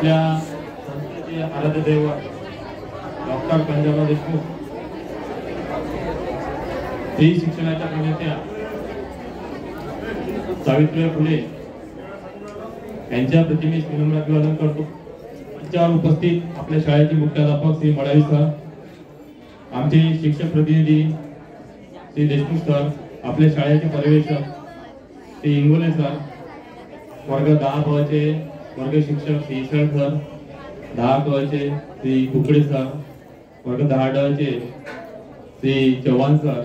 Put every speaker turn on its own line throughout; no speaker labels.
आपल्या संस्थेचे आराध्य दैवत डॉक्टर पंजाबराव देशमुख, स्त्री शिक्षणाच्या प्रणेत्या सावित्रीबाई फुले यांच्या प्रतिमेस विनम्र अभिवादन करतो। मंचावर उपस्थित आपल्या शाळेचे मुख्याध्यापक श्री मडावी सर, आमचे शिक्षक प्रतिनिधी श्री देशमुख सर, आपल्या शाळेचे पर्यवेक्षक श्री इंगोले सर, वर्ग 10 ब चे वर्ग शिक्षक श्री ईश्वर सर, 10 क चे श्री कुकडे सर, वर्ग 10 ड चे श्री चव्हाण सर,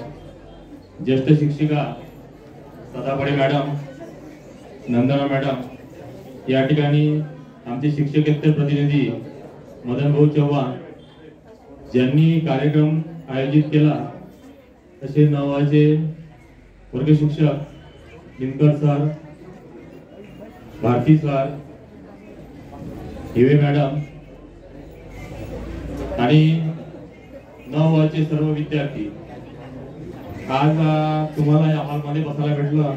ज्येष्ठ शिक्षिका सदाफळे मॅडम, नंदना मॅडम, या ठिकाणी आमचे शिक्षकेतर प्रतिनिधी मदन भाऊ चव्हाण ज्यांनी कार्यक्रम आयोजित केला, तसे 9 चे वर्ग शिक्षक Dinkar sir, Bharti sir, Hiwe madam आणि 9 चे सर्व विद्यार्थी। आज तुम्हाला या हॉलमध्ये बसायला भेटलं।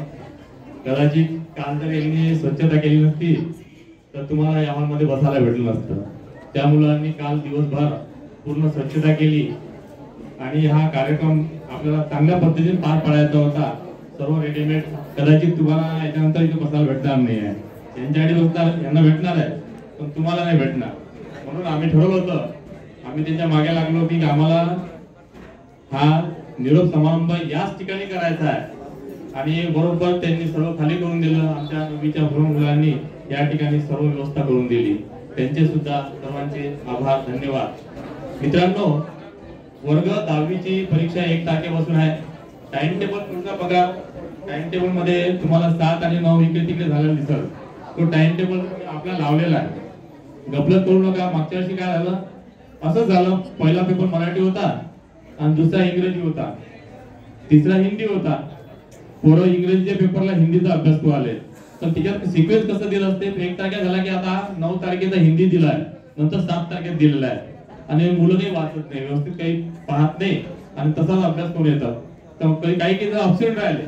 कदाचित काल जर यांनी स्वच्छता केली नसती तर तुम्हाला या हॉलमध्ये बसायला भेटलं नसतं। त्या मुलांनी काल दिवसभर पूर्ण स्वच्छता केली आणि हा कार्यक्रम आपल्याला चांगल्या पद्धतीने पार पाडायचा होता। सर्व रेडीमेड कदाचित तुम्हाला याच्यानंतर इथे बसायला भेटणार नाही आहे, त्यांच्याकडे बसणार यांना भेटणार आहे पण तुम्हाला नाही भेटणार। म्हणून आम्ही ठरवलं होतं, आम्ही त्यांच्या मागे लागलो की आम्हाला हा निरोप समारंभ याच ठिकाणी करायचा आहे आणि बरोबर त्यांनी सर्व खाली करून दिलं। आमच्या नवीच्या मुलांनी या ठिकाणी सर्व व्यवस्था करून दिली, त्यांचे सुद्धा सर्वांचे आभार, धन्यवाद। मित्रांनो, वर्ग 10वी ची परीक्षा 1 तारखेपासून आहे। टाइम टेबल तुमचा बघा, टाइम टेबल मध्ये तुम्हाला 7 आणि 9 इकडे तिकडे झालेला दिसेल। तो टाइम टेबल आपला लावलेला आहे, गफलत करू नका। मागच्या वर्षी काय झालं, असं झालं, पहिला पेपर मराठी होता आणि दुसरा इंग्रजी होता, तिसरा हिंदी होता। पोरं इंग्रजीच्या पेपरला हिंदीचा अभ्यास करू आले, तर त्याच्यात सिक्वेन्स कसं दिलं असते, 1 तारखेला झाला की आता 9 तारखेचा हिंदी दिलाय, नंतर 7 तारखेत दिलेला आहे आणि मुलं काही वाचत नाही, व्यवस्थित काही पाहत नाही आणि तसाच अभ्यास करून येतात। तर काही काही अब्सेंट राहिले,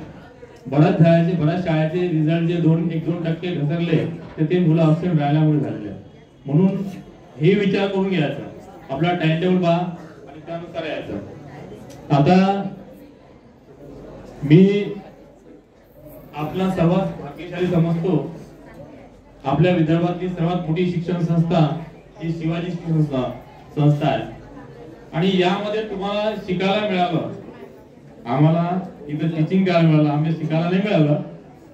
बऱ्याच शाळेचे रिझल्ट जे 1-2% घसरले तर ते मुलं अब्सेंट राहिल्यामुळे झालेले। म्हणून हे विचार करून घ्यायचा, आपला टाइम टेबल पहा आणि त्यानुसार यायचं। आता मी आपला सर्वात भाग्यशाली समजतो, आपल्या विदर्भातली सर्वात मोठी शिक्षण संस्था ही शिवाजी शिक्षण संस्था आहे आणि यामध्ये तुम्हाला शिकायला मिळालं। आम्हाला इथं टीचिंग करायला मिळालं, आम्ही शिकायला नाही मिळालं,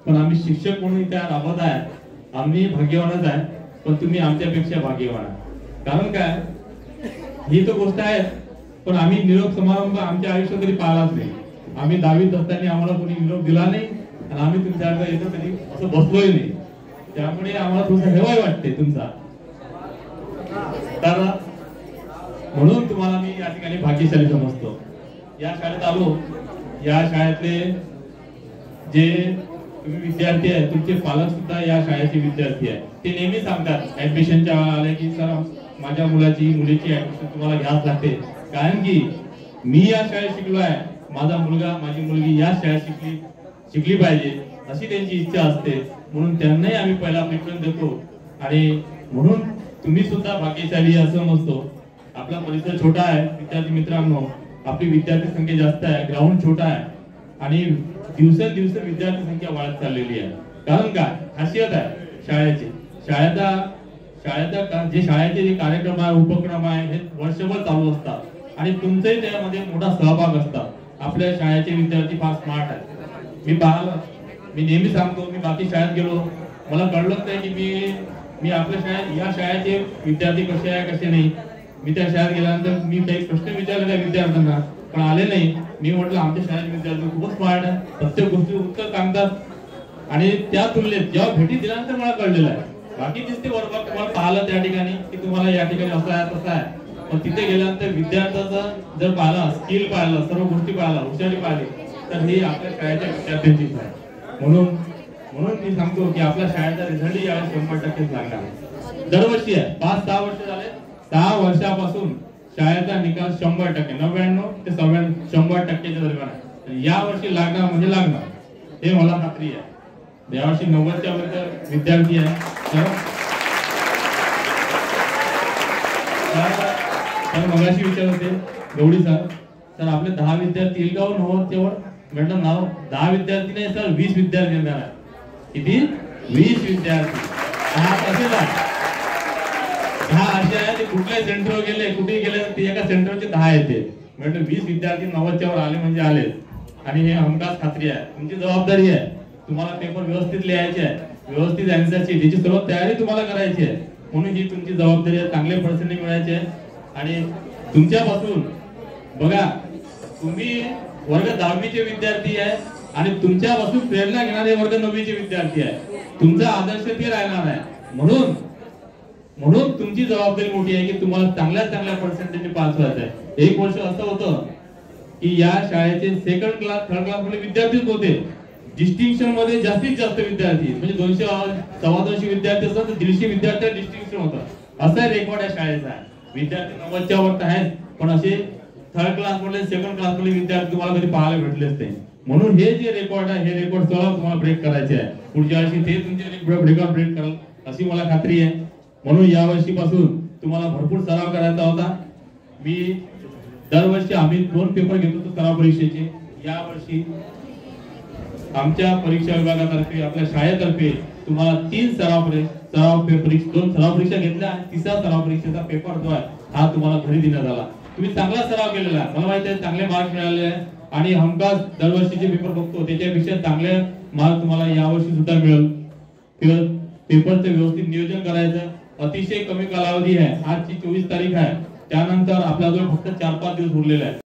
पण आम्ही शिक्षक म्हणून इथे राबत आहे। आम्ही भाग्यवानच आहे, पण तुम्ही आमच्यापेक्षा भाग्यवान आहे। कारण काय, ही तो गोष्ट आहे, पण आम्ही निरोप समारंभ आमच्या आयुष्यात कधी पाहिलाच नाही। आम्ही 10वीत असताना आम्हाला कोणी निरोप दिला नाही आणि आम्ही तुमच्याकडे येतो कधी असं बसलोय नाही, त्यामुळे आम्हाला थोडंसं हेवाय वाटते तुमचा। तर म्हणून तुम्हाला मी या ठिकाणी भाग्यशाली समजतो। या शाळेत आलो, या शाळेतले जे तुम्ही विद्यार्थी आहे, तुमचे पालक सुद्धा या शाळेचे विद्यार्थी आहे। ते नेहमी सांगतात ऍडमिशनच्या आले की सर माझ्या मुलीची ऍडमिशन तुम्हाला घ्यावंच लागते, कारण की मी या शाळेत शिकलो आहे, माझा मुलगा माझी मुलगी या शाळेत शिकली पाहिजे अशी त्यांची इच्छा असते। म्हणून त्यांनाही आम्ही पहिला प्रेफरन्स देतो आणि म्हणून तुम्ही सुद्धा भाग्यशाली असं समजतो। आपला परिसर छोटा आहे विद्यार्थी मित्रांनो, आपली विद्यार्थी संख्या जास्त आहे, ग्राउंड छोटा आहे आणि दिवसेंदिवस विद्यार्थी संख्या वाढत चाललेली आहे। कारण काय खासियत आहे शाळेची, शाळेचे जे कार्यक्रम आहे, उपक्रम आहे, हे वर्षभर चालू असतात आणि तुमचंही त्यामध्ये मोठा सहभाग असतात। आपल्या शाळेचे विद्यार्थी फार स्मार्ट आहेत। मी नेहमी सांगतो, मी बाकी शाळेत गेलो, मला कळलंच नाही की मी आपल्या शाळेत या शाळेचे विद्यार्थी कसे आहे कसे नाही। मी त्या शाळेत गेल्यानंतर मी काही प्रश्न विचारले त्या विद्यार्थ्यांना, पण आले नाही। मी म्हटलं आमच्या शाळेचे विद्यार्थी खूपच स्मार्ट आहे, प्रत्येक गोष्टी उत्तर सांगतात आणि त्या तुलनेत जेव्हा भेटी दिल्यानंतर मला कळलेलं आहे। बाकी दिसते वर्गात तुम्हाला पाहिलं त्या ठिकाणी की तुम्हाला या ठिकाणी असं आहे तसं आहे, पण तिथे गेल्यानंतर विद्यार्थ्याचं जर पाहिलं, स्किल पाहिलं, सर्व गोष्टी पाहिलं, हुशारी पाहिली, तर ही आपल्या शाळेच्या विद्यार्थ्यांचीच आहे। म्हणून मी सांगतो की आपल्या शाळेचा रिझल्ट यावेळेस 100% लागणार। दरवर्षी आहे, 5-6 वर्ष झाले, 6 वर्षापासून शाळेचा निकाल 100%, 99 ते 100%च्या दरम्यान आहे। या वर्षी लागणार म्हणजे लागणार, हे मला खात्री आहे। यावर्षी 90च्या वर विद्यार्थी आहे, तर तर मगाशी विचारत होते गवडी सर आपले 10 विद्यार्थी येईल का हो तेवढ म्हटलं नाव 10 विद्यार्थी नाही सर 20 विद्यार्थी येणार आहे. किती 20 विद्यार्थी. हा असेल 10 असे आहे ते कुठल्याही सेंटरवर गेले कुठेही गेले ते एका सेंटरचे 10 येते. म्हटलं 20 विद्यार्थी 90च्या वर आले म्हणजे आले. आणि हे हमखास खात्री आहे तुमची जबाबदारी आहे. तुम्हाला पेपर व्यवस्थित लिहायचे आहे व्यवस्थित आन्सरची त्याची सर्व तयारी तुम्हाला करायची आहे. म्हणून ही तुमची जबाबदारी आहे. चांगले पर्सेंटेज मिळायचे आहे. आणि तुमच्यापासून बघा तुम्ही वर्ग 10वीचे विद्यार्थी आहे आणि तुमच्यापासून प्रेरणा घेणारे वर्ग 9वीचे विद्यार्थी आहे. तुमचा आदर्श ते राहणार आहे. म्हणून तुमची जबाबदारी मोठी आहे की तुम्हाला चांगल्या पर्सेंटेजने पास व्हायचं आहे. एक वर्ष असं होतं की या शाळेचे सेकंड क्लास थर्ड क्लास मध्ये विद्यार्थीच होते. डिस्टिंक्शन मध्ये जास्तीत जास्त विद्यार्थी म्हणजे 200 250 विद्यार्थी असतात तर 150 विद्यार्थी डिस्टिंक्शन होतं. असा रेकॉर्ड या शाळेचा आहे. विद्यार्थी 90च्या वर आहेत पण असे थर्ड क्लास मध्ये सेकंड क्लास मध्ये विद्यार्थी तुम्हाला कधी पाहायला भेटलेच नाही. म्हणून हे जे रेकॉर्ड आहे हे रेकॉर्ड सर्व तुम्हाला ब्रेक करायचे आहे. पुढच्या वर्षी ते तुमचे रेकॉर्ड ब्रेक कराल अशी मला खात्री आहे. म्हणून या वर्षीपासून तुम्हाला भरपूर सराव करायचा होता. मी दरवर्षी आम्ही 2 पेपर घेत होतो सराव परीक्षेचे. या वर्षी आमच्या परीक्षा विभागातर्फे आपल्या शाळेतर्फे तुम्हाला 3 सराव परीक्षा 2 सराव परीक्षा घेतल्या आणि 3रा सराव परीक्षेचा पेपर जो आहे हा तुम्हाला घरी देण्यात आला. तुम्ही चांगला सराव केलेला आहे. मला माहिती आहे चांगले मार्क मिळाले आहे आणि हमखास दरवर्षीचे पेपर बघतो त्याच्यापेक्षा चांगले मार्क तुम्हाला यावर्षी सुद्धा मिळेल. पेपरचं व्यवस्थित नियोजन करायचं. अतिशय कमी कालावधी आहे. आजची 24 तारीख आहे. त्यानंतर आपल्याजवळ फक्त 4-5 दिवस उरलेले आहेत.